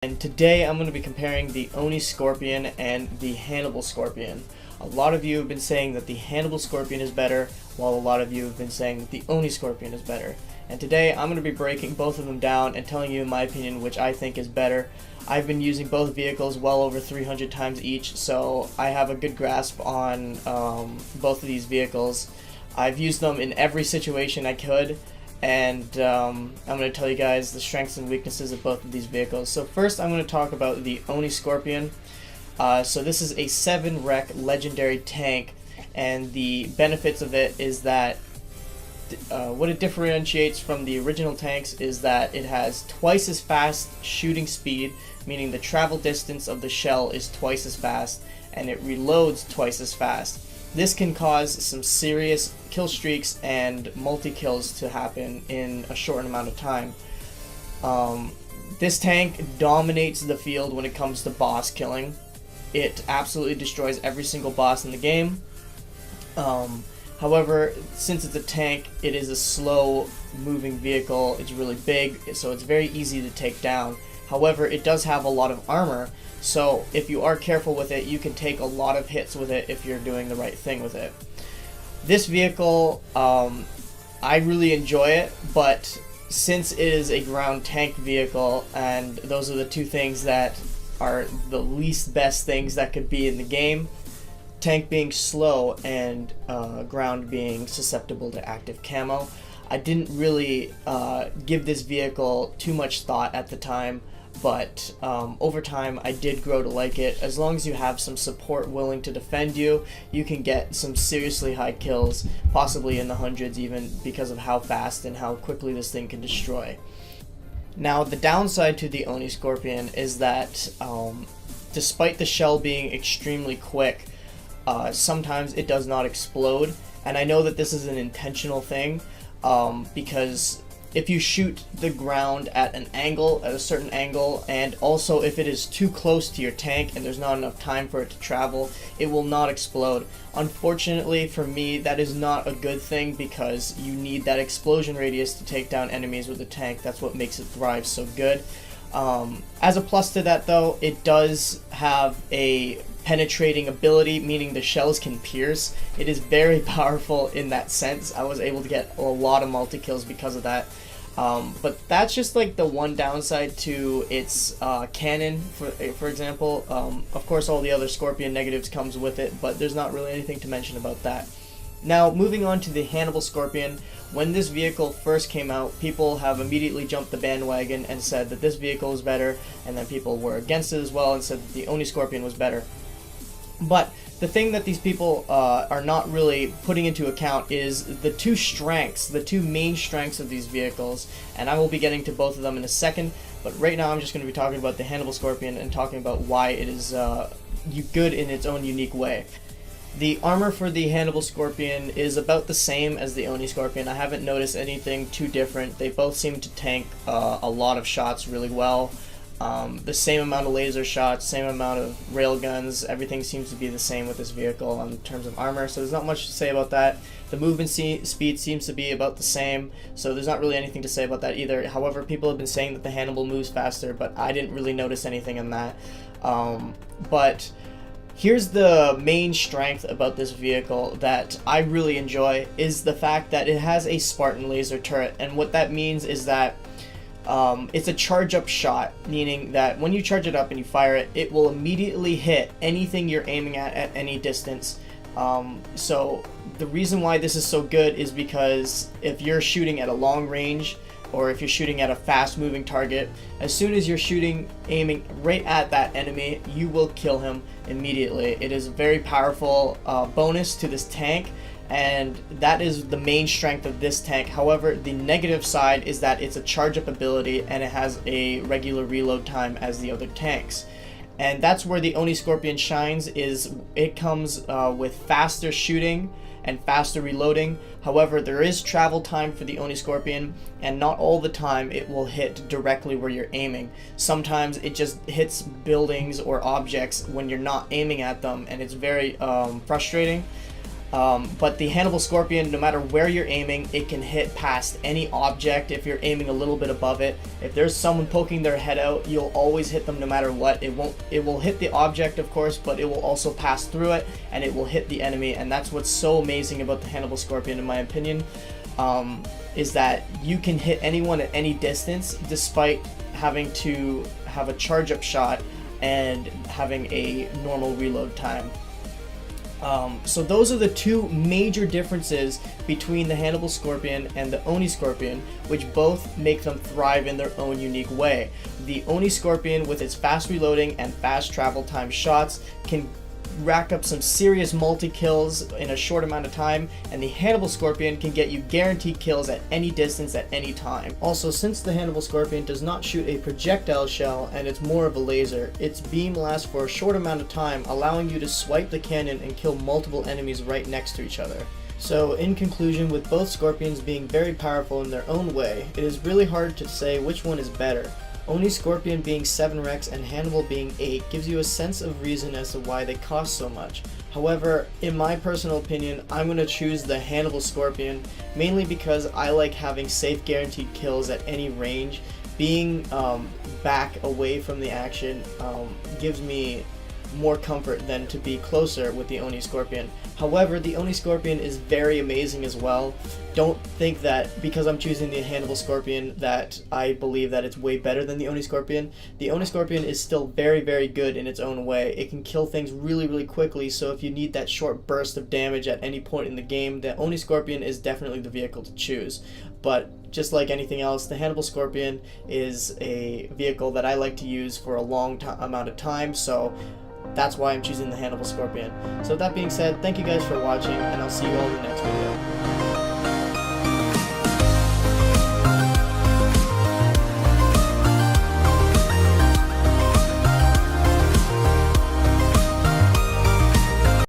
And today I'm going to be comparing the ONI Scorpion and the Hannibal Scorpion. A lot of you have been saying that the Hannibal Scorpion is better, while a lot of you have been saying that the ONI Scorpion is better. And today I'm going to be breaking both of them down and telling you in my opinion which I think is better. I've been using both vehicles well over 300 times each, so I have a good grasp on both of these vehicles. I've used them in every situation I could, and I'm going to tell you guys the strengths and weaknesses of both of these vehicles. So first I'm going to talk about the ONI Scorpion. So this is a 7-rec legendary tank, and the benefits of it is that what it differentiates from the original tanks is that it has twice as fast shooting speed, meaning the travel distance of the shell is twice as fast, and it reloads twice as fast. This can cause some serious kill streaks and multi-kills to happen in a short amount of time. This tank dominates the field when it comes to boss killing. It absolutely destroys every single boss in the game. However, since it's a tank, it is a slow moving vehicle. It's really big, so it's very easy to take down. However, it does have a lot of armor, so if you are careful with it, you can take a lot of hits with it if you're doing the right thing with it. This vehicle, I really enjoy it, but since it is a ground tank vehicle, and those are the two things that are the least best things that could be in the game, tank being slow and ground being susceptible to active camo, I didn't really give this vehicle too much thought at the time, but over time I did grow to like it. As long as you have some support willing to defend you, you can get some seriously high kills, possibly in the hundreds even, because of how fast and how quickly this thing can destroy. Now, the downside to the ONI Scorpion is that despite the shell being extremely quick, sometimes it does not explode, and I know that this is an intentional thing, because if you shoot the ground at a certain angle, and also if it is too close to your tank and there's not enough time for it to travel, it will not explode. Unfortunately for me, that is not a good thing, because you need that explosion radius to take down enemies with the tank. That's what makes it thrive so good. As a plus to that though, it does have a penetrating ability, meaning the shells can pierce. It is very powerful in that sense. I was able to get a lot of multi-kills because of that. But that's just like the one downside to its cannon, for example. Of course all the other Scorpion negatives comes with it, but there's not really anything to mention about that. Now, moving on to the Hannibal Scorpion. When this vehicle first came out, people have immediately jumped the bandwagon and said that this vehicle was better, and then people were against it as well and said that the ONI Scorpion was better. But the thing that these people are not really putting into account is the two main strengths of these vehicles, and I will be getting to both of them in a second, but right now I'm just going to be talking about the Hannibal Scorpion and talking about why it is good in its own unique way. The armor for the Hannibal Scorpion is about the same as the ONI Scorpion. I haven't noticed anything too different. They both seem to tank a lot of shots really well. The same amount of laser shots, same amount of railguns, everything seems to be the same with this vehicle in terms of armor, so there's not much to say about that. The movement speed seems to be about the same, so there's not really anything to say about that either. However, people have been saying that the Hannibal moves faster, but I didn't really notice anything in that. But here's the main strength about this vehicle that I really enjoy, is the fact that it has a Spartan laser turret, and what that means is that it's a charge up shot, meaning that when you charge it up and you fire it, it will immediately hit anything you're aiming at any distance. So the reason why this is so good is because if you're shooting at a long range, or if you're shooting at a fast moving target, as soon as you're aiming right at that enemy, you will kill him immediately. It is a very powerful bonus to this tank, and that is the main strength of this tank. However, the negative side is that it's a charge up ability and it has a regular reload time as the other tanks. And that's where the ONI Scorpion shines, is it comes with faster shooting and faster reloading. However, there is travel time for the ONI Scorpion, and not all the time it will hit directly where you're aiming. Sometimes it just hits buildings or objects when you're not aiming at them, and it's very frustrating. But the Hannibal Scorpion, no matter where you're aiming, it can hit past any object if you're aiming a little bit above it. If there's someone poking their head out, you'll always hit them no matter what. It will hit the object, of course, but it will also pass through it, and it will hit the enemy. And that's what's so amazing about the Hannibal Scorpion, in my opinion, is that you can hit anyone at any distance despite having to have a charge-up shot and having a normal reload time. So those are the two major differences between the Hannibal Scorpion and the ONI Scorpion, which both make them thrive in their own unique way. The ONI Scorpion, with its fast reloading and fast travel time shots, can rack up some serious multi-kills in a short amount of time, and the Hannibal Scorpion can get you guaranteed kills at any distance at any time. Also, since the Hannibal Scorpion does not shoot a projectile shell and it's more of a laser, its beam lasts for a short amount of time, allowing you to swipe the cannon and kill multiple enemies right next to each other. So in conclusion, with both Scorpions being very powerful in their own way, it is really hard to say which one is better. ONI Scorpion being 7 Rex and Hannibal being 8 gives you a sense of reason as to why they cost so much. However, in my personal opinion, I'm going to choose the Hannibal Scorpion, mainly because I like having safe guaranteed kills at any range. Being back away from the action gives me more comfort than to be closer with the ONI Scorpion. However, the ONI Scorpion is very amazing as well. Don't think that because I'm choosing the Hannibal Scorpion that I believe that it's way better than the ONI Scorpion. The ONI Scorpion is still very, very good in its own way. It can kill things really, really quickly, so if you need that short burst of damage at any point in the game, the ONI Scorpion is definitely the vehicle to choose. But just like anything else, the Hannibal Scorpion is a vehicle that I like to use for a long amount of time, so that's why I'm choosing the Hannibal Scorpion. So with that being said, thank you guys for watching, and I'll see you all in the next video.